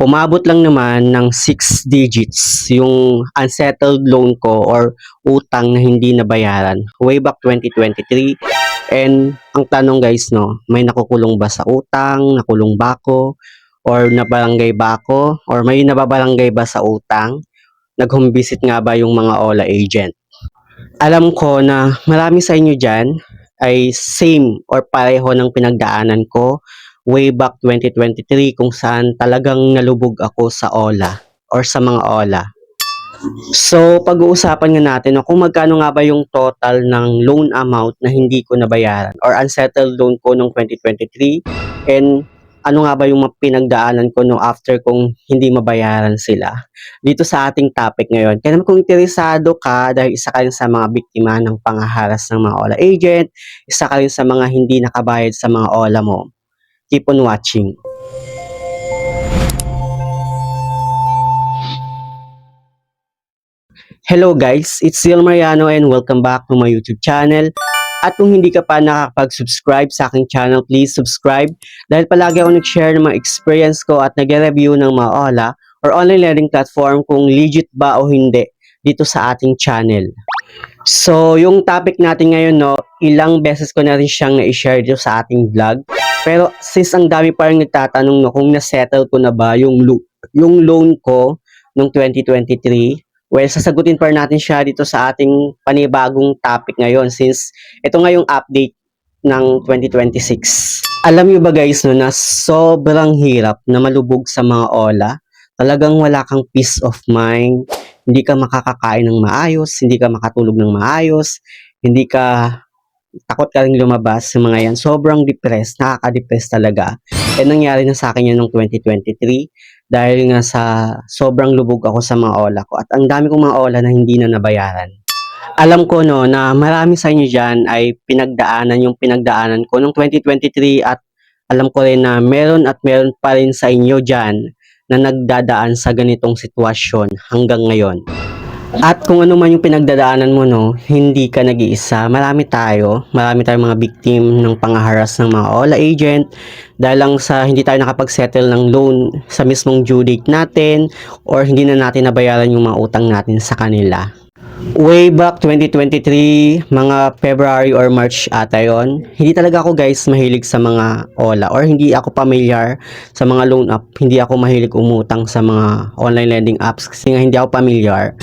Umabot lang naman ng 6 digits yung unsettled loan ko or utang na hindi nabayaran way back 2023. And ang tanong guys, no, may nakukulong ba sa utang, nakulong ba ako, or nabarangay ba ako, or may nababarangay ba sa utang, nag-home visit nga ba yung mga OLA agent. Alam ko na marami sa inyo dyan ay same or pareho ng pinagdaanan ko way back 2023 kung saan talagang nalubog ako sa OLA or sa mga OLA. So, pag-uusapan nga natin no, kung magkano nga ba yung total ng loan amount na hindi ko nabayaran or unsettled loan ko noong 2023 and ano nga ba yung pinagdaanan ko no after kung hindi mabayaran sila dito sa ating topic ngayon. Kaya naman kung interesado ka dahil isa ka rin sa mga biktima ng panghaharas ng mga OLA agent, isa ka rin sa mga hindi nakabayad sa mga OLA mo, keep on watching. Hello guys, it's Ziel Mariano and welcome back to my YouTube channel. At kung hindi ka pa nakakapag-subscribe sa aking channel, please subscribe dahil palagi ako nag-share ng mga experience ko at nag-review ng mga OLA or online lending platform kung legit ba o hindi dito sa ating channel. So, yung topic natin ngayon, no, ilang beses ko na rin siyang na-share dito sa ating vlog. Pero since ang dami pa rin nagtatanong no, kung na-settle ko na ba yung loan ko noong 2023, well, sasagutin pa natin siya dito sa ating panibagong topic ngayon since ito nga yung update ng 2026. Alam niyo ba guys no, na sobrang hirap na malubog sa mga OLA. Talagang wala kang peace of mind, hindi ka makakakain ng maayos, hindi ka makatulog ng maayos, hindi ka takot ka rin lumabas sa mga yan. Sobrang depressed, nakaka-depress talaga. And nangyari na sa akin yan noong 2023 dahil nga sa sobrang lubog ako sa mga OLA ko at ang dami kong mga OLA na hindi na nabayaran. Alam ko no na marami sa inyo dyan ay yung pinagdaanan ko noong 2023 at alam ko rin na meron at meron pa rin sa inyo dyan na nagdadaan sa ganitong sitwasyon hanggang ngayon. At kung ano man yung pinagdadaanan mo, no, hindi ka nag-iisa. Marami tayong mga victim ng panghaharas ng mga OLA agent dahil lang sa hindi tayo nakapag-settle ng loan sa mismong due date natin or hindi na natin nabayaran yung mga utang natin sa kanila. Way back 2023, mga February or March ata yun, hindi talaga ako guys mahilig sa mga OLA or hindi ako familiar sa mga loan app. Hindi ako mahilig umutang sa mga online lending apps kasi nga hindi ako familiar.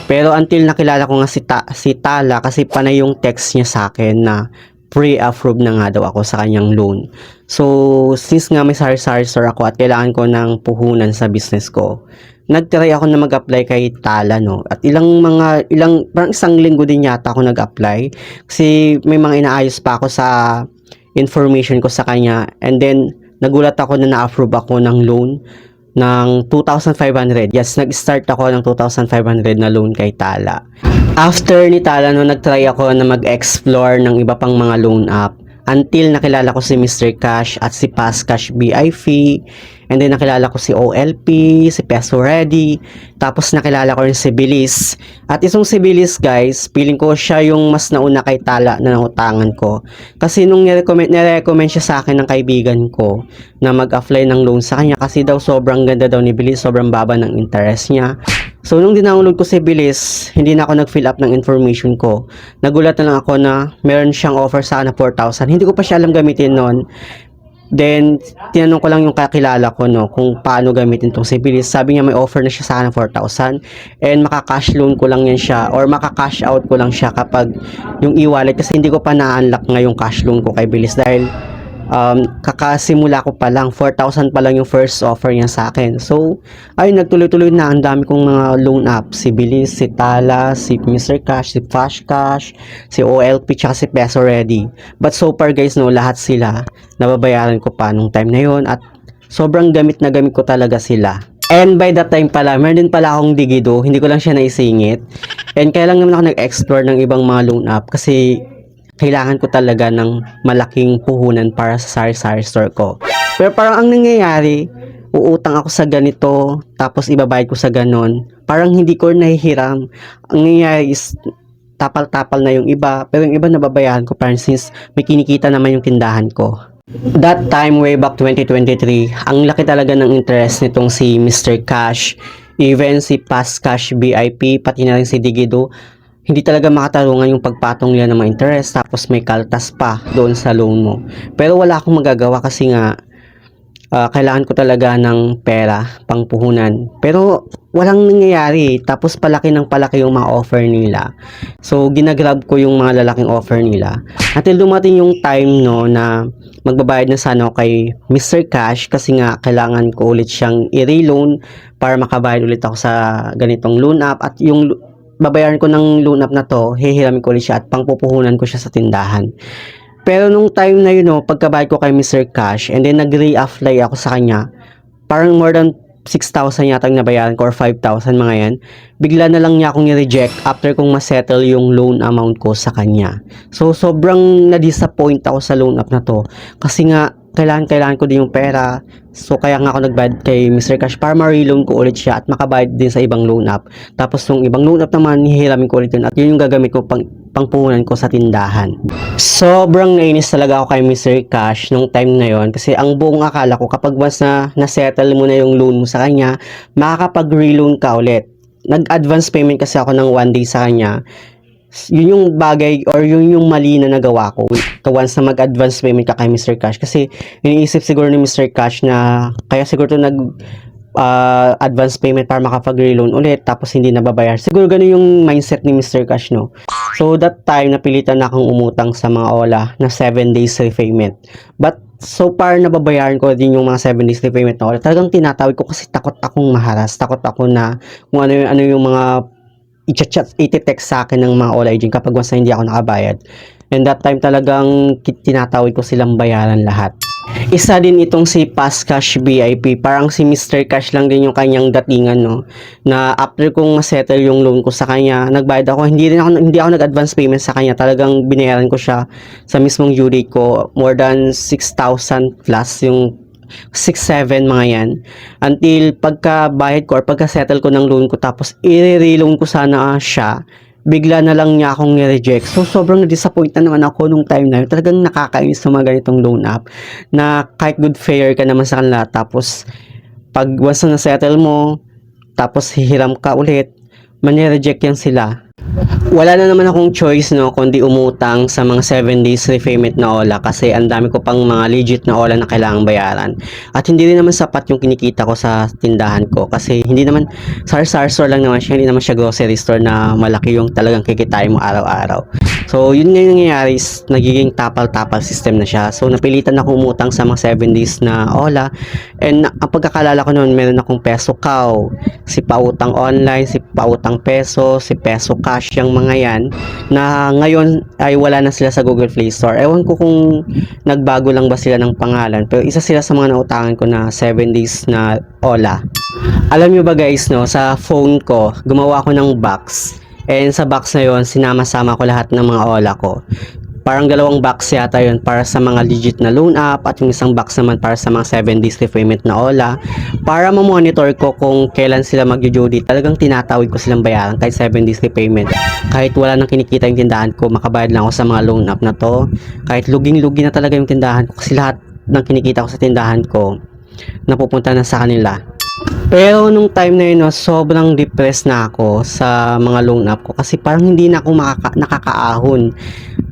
Pero until nakilala ko nga si Tala kasi panay yung text niya sa akin na pre-approve na nga daw ako sa kanyang loan. So, since nga may sari-sari store ako at kailangan ko ng puhunan sa business ko, nagtry ako na mag-apply kay Tala, no. At parang isang linggo din yata ako nag-apply kasi may mga inaayos pa ako sa information ko sa kanya. And then, nagulat ako na na-approve ako ng loan ng 2,500. Yes, nag-start ako ng 2,500 na loan kay Tala. After ni Tala, no, nag-try ako na mag-explore ng iba pang mga loan app until nakilala ko si Mr. Cash at si Fast Cash BIF. And then nakilala ko si OLP, si Peso Ready. Tapos nakilala ko rin si Bilis. At isang si Bilis guys, feeling ko siya yung mas nauna kay Tala na nautangan ko. Kasi nung nirecommend siya sa akin ng kaibigan ko na mag-apply ng loan sa kanya kasi daw sobrang ganda daw ni Bilis, sobrang baba ng interest niya. So nung dinownload ko si Bilis, hindi na ako nag-fill up ng information ko. Nagulat na lang ako na meron siyang offer sa akin na 4,000. Hindi ko pa siya alam gamitin noon. Then, tinanong ko lang yung kakilala ko, no, kung paano gamitin tong si Bilis. Sabi niya may offer na siya sa akin ng 4,000 and maka-cash loan ko lang yan siya or maka-cash out ko lang siya kapag yung e-wallet kasi hindi ko pa na-unlock nga yung cash loan ko kay Bilis dahil kakasimula ko pa lang, 4,000 pa lang yung first offer niya sa akin. So, ay nagtuloy-tuloy na, ang dami kong mga loan app, si Bilis, si Tala, si Mr. Cash, si Fast Cash, si OLP, tsaka si Peso Ready. But so far guys, no, lahat sila nababayaran ko pa nung time na yon at sobrang gamit na gamit ko talaga sila. And by that time pala, meron din pala akong Digido, hindi ko lang siya naisingit. And kaya lang naman ako nag-explore ng ibang mga loan app kasi kailangan ko talaga ng malaking puhunan para sa sari-sari store ko. Pero parang ang nangyayari, uutang ako sa ganito, tapos ibabayad ko sa ganon. Parang hindi ko nahihiram. Ang nangyayari is, tapal-tapal na yung iba, pero yung iba nababayaran ko parang since may kinikita naman yung tindahan ko. That time, way back 2023, ang laki talaga ng interest nitong si Mr. Cash, even si Fast Cash VIP, pati na rin si Digido. Hindi talaga makatarungan yung pagpatong nila ng mga interest, tapos may kaltas pa doon sa loan mo. Pero wala akong magagawa kasi nga kailangan ko talaga ng pera pang puhunan. Pero walang nangyayari. Tapos palaki ng palaki yung mga offer nila. So ginagrab ko yung mga lalaking offer nila. Until dumating yung time no na magbabayad na sana ako kay Mr. Cash kasi nga kailangan ko ulit siyang i-reloan para makabayad ulit ako sa ganitong loan app, at yung babayaran ko ng loan app na to, hihiramin ko ulit siya at pangpupuhunan ko siya sa tindahan. Pero nung time na yun, no, pagkabayad ko kay Mr. Cash, and then nag-re-apply ako sa kanya, parang more than 6,000 yata ang nabayaran ko or 5,000 mga yan, bigla na lang niya akong i-reject after kong masettle yung loan amount ko sa kanya. So, sobrang na-disappoint ako sa loan app na to. Kasi nga, kailangan ko din yung pera. So, kaya nga ako nagbayad kay Mr. Cash para ma-reloan ko ulit siya at makabayad din sa ibang loan app. Tapos, yung ibang loan app naman, hihiramin ko ulit yun. At yun yung gagamit ko pangpuhunan ko sa tindahan. Sobrang nainis talaga ako kay Mr. Cash nung time na yon, kasi ang buong akala ko kapag once na nasettle mo na yung loan mo sa kanya, makakapag-reloan ka ulit. Nag-advance payment kasi ako ng 1 day sa kanya. Yun yung bagay or yun yung mali na nagawa ko once na mag-advance payment ka kay Mr. Cash, kasi iniisip siguro ni Mr. Cash na kaya siguro to advance payment para makapag-reloan ulit tapos hindi nababayar. Siguro ganun yung mindset ni Mr. Cash, no? So that time, napilitan na akong umutang sa mga Ola na 7 days repayment. But so far, nababayaran ko din yung mga 7 days repayment na Ola. Talagang tinatawid ko kasi takot akong maharas. Takot ako na kung ano yung mga i-chat, i-text sa akin ng mga Ola agent kapag once na hindi ako nakabayad. And that time talagang tinatawid ko silang bayaran lahat. Isa din itong si Fast Cash VIP, parang si Mr. Cash lang din yung kanyang datingan, no, na after kong masettle yung loan ko sa kanya, nagbayad ako, hindi ako nag-advance payment sa kanya, talagang binayaran ko siya sa mismong due date ko, more than 6,000 plus, yung 6-7 mga yan, until pagka-bayad ko or pagka-settle ko ng loan ko, tapos i-reloan ko sana siya, bigla na lang niya akong ni-reject. So, sobrang na-disappoint na naman ako nung time na yun. Talagang nakakainis sa mga ganitong loan app na kahit good fair ka naman sa kanila, tapos pag once na settle mo, tapos hihiram ka ulit, mani-reject yan sila. Wala na naman akong choice, no, kundi umutang sa mga 7 days repayment na Ola kasi ang dami ko pang mga legit na Ola na kailangang bayaran. At hindi rin naman sapat yung kinikita ko sa tindahan ko kasi hindi naman sar-sar store lang naman siya, hindi naman siya grocery store na malaki yung talagang kikitain mo araw-araw. So, yun nga yung nangyayari, nagiging tapal-tapal system na siya. So, napilitan ako umutang sa mga 7 days na Ola. And ang pagkakalala ko noon, meron akong Peso Cow, si Pautang Online, si Pautang Peso, si Peso Cash, yung mga yan, na ngayon ay wala na sila sa Google Play Store. Ewan ko kung nagbago lang ba sila ng pangalan, pero isa sila sa mga nautangan ko na 7 days na Ola. Alam nyo ba guys, no, sa phone ko, gumawa ako ng box. And sa box na yon, sinama-sama ko lahat ng mga Ola ko. Parang 2 box yata yun para sa mga legit na loan app at yung isang box naman para sa mga 7 days repayment na Ola, para ma-monitor ko kung kailan sila mag-due date. Talagang tinatawid ko silang bayaran kahit 7 days repayment. Kahit wala nang kinikita yung tindahan ko, makabayad lang ako sa mga loan app na to. Kahit luging-lugi na talaga yung tindahan ko kasi lahat ng kinikita ko sa tindahan ko napupunta na sa kanila. Pero nung time na yun, no, sobrang depressed na ako sa mga loan app ko kasi parang hindi na ako nakakaahon.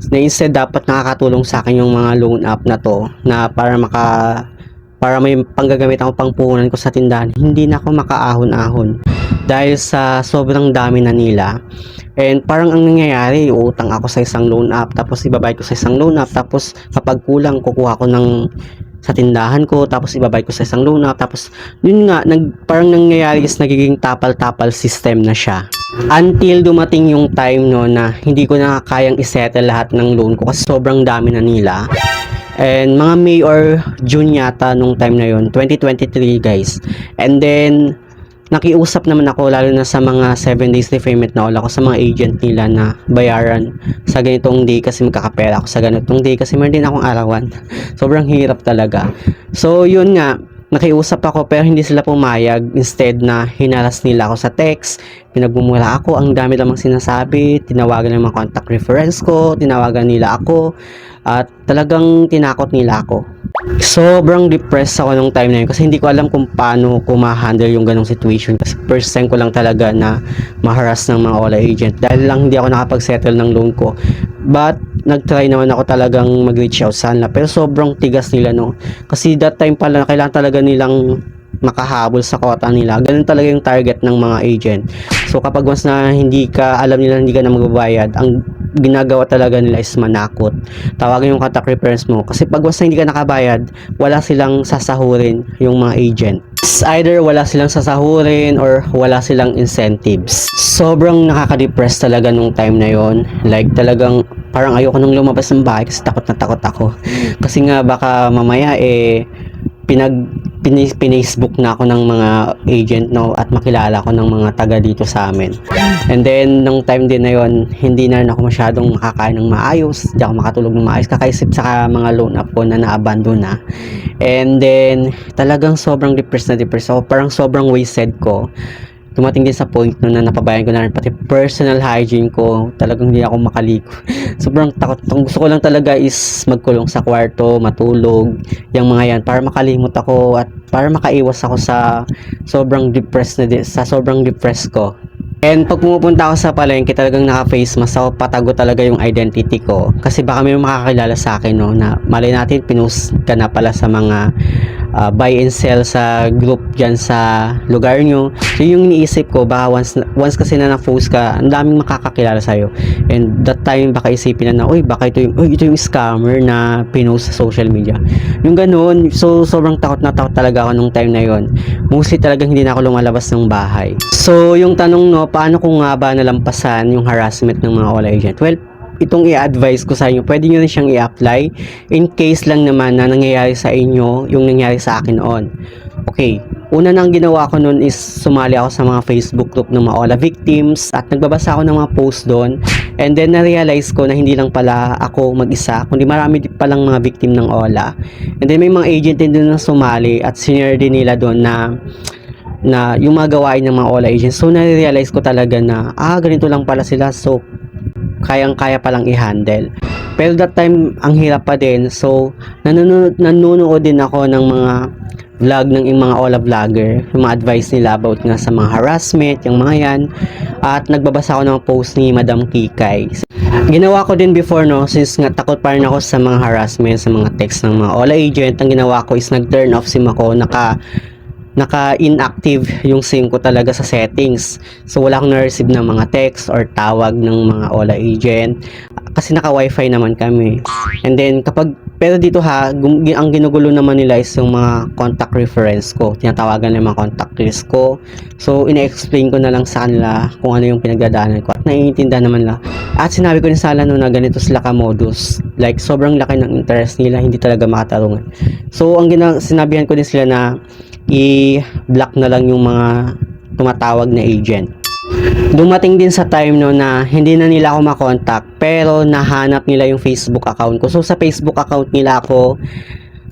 Na instead dapat nakakatulong sa akin yung mga loan app na to na para may panggagamit ako pangpuhunan ko sa tindahan, hindi na ako makaahon-ahon dahil sa sobrang dami na nila. And parang ang nangyayari, utang ako sa isang loan app, tapos ibabayad ko sa isang loan app, tapos kapag kulang kukuha ko sa tindahan ko, tapos ibabayad ko sa isang loan app, tapos yun nga, parang nangyayari is nagiging tapal-tapal system na siya. Until dumating yung time, no, na hindi ko na kayang isettle lahat ng loan ko kasi sobrang dami na nila. And mga May or June yata nung time na yun, 2023 guys. And then nakiusap naman ako lalo na sa mga 7 days repayment na Ola ko sa mga agent nila na bayaran sa ganitong day kasi magkakapera ako sa ganitong day kasi meron din akong arawan. Sobrang hirap talaga. So yun nga, nakiusap ako pero hindi sila pumayag. Instead na hinaras nila ako sa text, pinagmumura ako, ang dami lamang sinasabi, tinawagan ng mga contact reference ko, tinawagan nila ako, at talagang tinakot nila ako. Sobrang depressed ako nung time na yun kasi hindi ko alam kung paano ko ma-handle yung ganong situation kasi first time ko lang talaga na ma-harass ng mga OLA agent dahil lang hindi ako nakapag-settle ng loan ko. But nag-try naman ako talagang mag-reach out sa kanila pero sobrang tigas nila no kasi that time pala kailangan talaga nilang makahabol sa quota nila. Ganun talaga yung target ng mga agent. So kapag once na hindi ka alam nila hindi ka na magbabayad, ang ginagawa talaga nila is manakot. Tawagin yung contact reference mo kasi pag once na hindi ka nakabayad, wala silang sasahurin yung mga agent. It's either wala silang sasahurin or wala silang incentives. Sobrang nakaka-depress talaga nung time na yon. Like talagang parang ayoko nang lumabas ng bahay kasi takot na takot ako. Kasi nga baka mamaya pinisbook na ako ng mga agent no at makilala ko ng mga taga dito sa amin. And then nung time din na yon, hindi na rin ako masyadong makakain ng maayos, hindi ako makatulog ng maayos kakaisip sa mga loan up ko na naabandon na. And then talagang sobrang depressed ako, parang sobrang wasted ko. Dumating din sa point no na napabayan ko na rin pati personal hygiene ko, talagang hindi ako makaligo. Sobrang takot. Ang gusto ko lang talaga is magkulong sa kwarto, matulog, yung mga yan para makalimot ako at para makaiwas ako sa sobrang depressed ko. And pag pumupunta ako sa palengke, talagang naka-face mask ako, patago talaga yung identity ko. Kasi baka may makakilala sa akin, no, na malay natin, pinost ka na pala sa mga buy and sell sa group dyan sa lugar nyo. So yung iniisip ko, baka once kasi na na-post ka, ang daming makakakilala sa'yo. And that time, baka isipin na, uy, baka ito yung scammer na pinost sa social media. Yung ganun, so sobrang takot na takot talaga ako nung time na yon. Mostly talagang hindi na ako lumalabas ng bahay. So yung tanong no, paano ko nga ba nalampasan yung harassment ng mga OLA agent? Well, itong i-advise ko sa inyo, pwede nyo na siyang i-apply in case lang naman na nangyayari sa inyo yung nangyari sa akin noon. Okay, una nang ginawa ko noon is sumali ako sa mga Facebook group ng mga OLA victims at nagbabasa ako ng mga post doon, and then na-realize ko na hindi lang pala ako mag-isa, kundi marami din palang mga victim ng OLA. And then may mga agent din doon na sumali at sinare din nila doon na yung mga gawain ng mga OLA agents. So na-realize ko talaga na ganito lang pala sila, so kayang-kaya palang i-handle. Pero that time, ang hirap pa din. So, nanonood din ako ng mga vlog ng mga OLA vlogger, yung mga advice nila about nga sa mga harassment, yung mga yan. At nagbabasa ako ng post ni Madam Kikay. Ginawa ko din before, no, since nga takot pa rin ako sa mga harassment, sa mga text ng mga OLA agent, ang ginawa ko is nag-turn off SIM ako, naka-inactive yung SIM ko talaga sa settings. So wala akong na-receive ng mga text or tawag ng mga OLA agent kasi naka-wifi naman kami. And then pero dito ang ginugulo naman nila is yung mga contact reference ko. Tinatawagan nila mga contact list ko. So ina-explain ko na lang sa kanila kung ano yung pinagdadaanan ko at naiintindihan naman nila. At sinabi ko din sa kanila na ganito sila ka-modus. Like sobrang laki ng interest nila, hindi talaga makatarungan. So sinabihan ko din sila na i-block na lang yung mga tumatawag na agent. Dumating din sa time no na hindi na nila ako makontak pero nahanap nila yung Facebook account ko. So sa Facebook account nila ako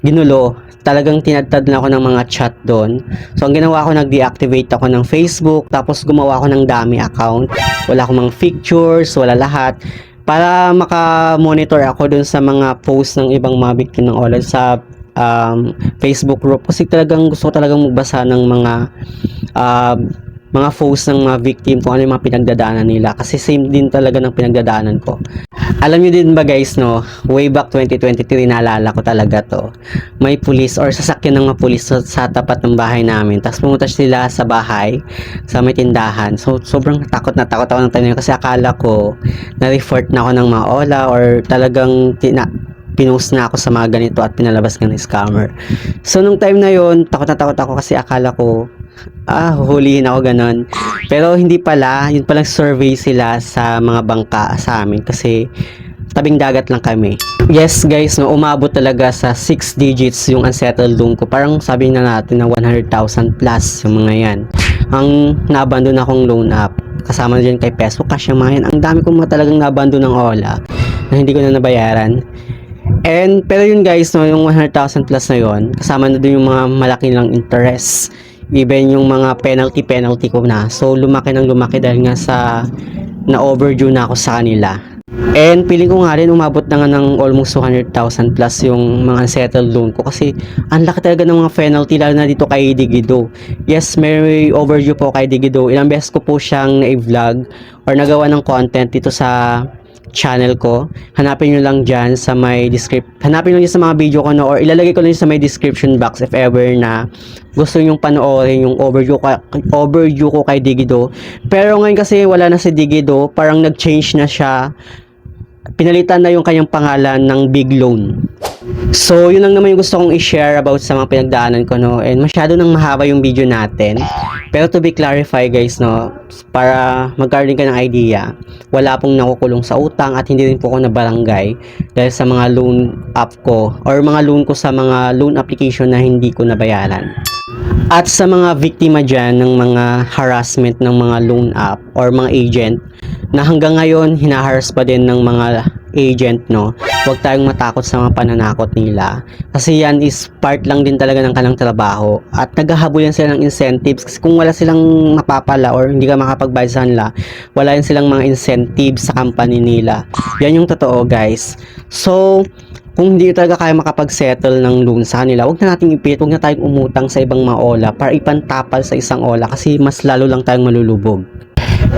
ginulo. Talagang tinadtad na ako ng mga chat doon. So ang ginawa ko, nag-deactivate ako ng Facebook, tapos gumawa ako ng dummy account. Wala akong mga pictures, wala lahat, para maka-monitor ako doon sa mga post ng ibang mga victim ng OLA sa Facebook group, kasi talagang gusto ko talagang magbasa ng mga posts ng mga victim kung ano yung mga pinagdadaanan nila, kasi same din talaga ng pinagdadaanan ko. Alam niyo din ba guys, no, way back 2023, naalala ko talaga to, may pulis or sasakyan ng mga pulis sa tapat ng bahay namin, tapos pumunta sila sa bahay sa may tindahan. So sobrang takot na takot ako ng time na yun kasi akala ko na-report na ako ng mga OLA or talagang pinost na ako sa mga ganito at pinalabas ng scammer. So nung time na yon, takot na takot ako kasi akala ko huhulihin ako ganon. Pero hindi pala, yun palang survey sila sa mga bangka sa amin kasi tabing dagat lang kami. Yes guys, no, umabot talaga sa 6 digits yung unsettled loan ko. Parang sabi na natin na 100,000 plus yung mga yan. Ang nabandon akong loan up, kasama na dyan kay Peso Cash yung mga yan. Ang dami kong talagang nabandon ng OLA na hindi ko na nabayaran. Pero yun guys, no, yung 100,000 plus na yun, kasama na din yung mga malaki ng interest, even yung mga penalty ko na. So lumaki ng lumaki dahil nga sa na overdue na ako sa kanila. And feeling ko nga rin umabot na nga ng almost 200,000 plus yung mga settled loan ko kasi ang laki talaga ng mga penalty lalo na dito kay Digido. Yes, may overdue po kay Digido. Ilang beses ko po siyang na-vlog or nagawa ng content dito sa channel ko. Hanapin nyo lang dyan sa may hanapin nyo dyan sa mga video ko, no, or ilalagay ko lang sa may description box if ever na gusto nyong panoorin yung overdue ko kay Digido. Pero ngayon kasi wala na si Digido, parang nag-change na siya. Pinalitan na yung kanyang pangalan ng Big Loan. So, yun lang naman yung gusto kong i-share about sa mga pinagdaanan ko, no. And masyado nang mahaba yung video natin. Pero to be clarify, guys, no, para magkaroon ka ng idea, wala pong nakukulong sa utang at hindi rin po ako na barangay dahil sa mga loan app ko or mga loan ko sa mga loan application na hindi ko nabayaran. At sa mga biktima dyan ng mga harassment ng mga loan app or mga agent na hanggang ngayon hinaharas pa din ng mga agent, no, huwag tayong matakot sa mga pananakot nila kasi yan is part lang din talaga ng kanilang trabaho at naghahabulan sila ng incentives kasi kung wala silang mapapala or hindi ka makapagbayad sa kanila, wala yan silang mga incentives sa company nila. Yan yung totoo, guys. So kung hindi talaga kaya makapag-settle ng loan sa kanila, huwag na nating ipilit, huwag na tayong umutang sa ibang mga ola para ipantapal sa isang ola kasi mas lalo lang tayong malulubog.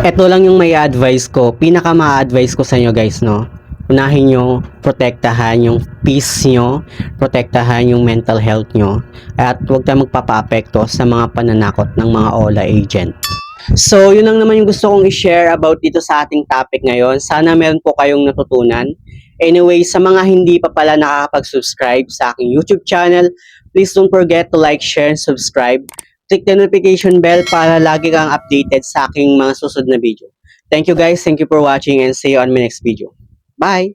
Ito lang yung may advice ko, pinaka ma-advise ko sa inyo, guys, no. Unahin nyo, protektahan yung peace nyo, protektahan yung mental health nyo, at huwag tayong magpapa-apekto sa mga pananakot ng mga ola agent. So, yun lang naman yung gusto kong i-share about dito sa ating topic ngayon. Sana meron po kayong natutunan. Anyway, sa mga hindi pa pala nakakapag-subscribe sa aking YouTube channel, please don't forget to like, share, and subscribe. Click the notification bell para lagi kang updated sa aking mga susunod na video. Thank you guys, thank you for watching, and see you on my next video. Bye!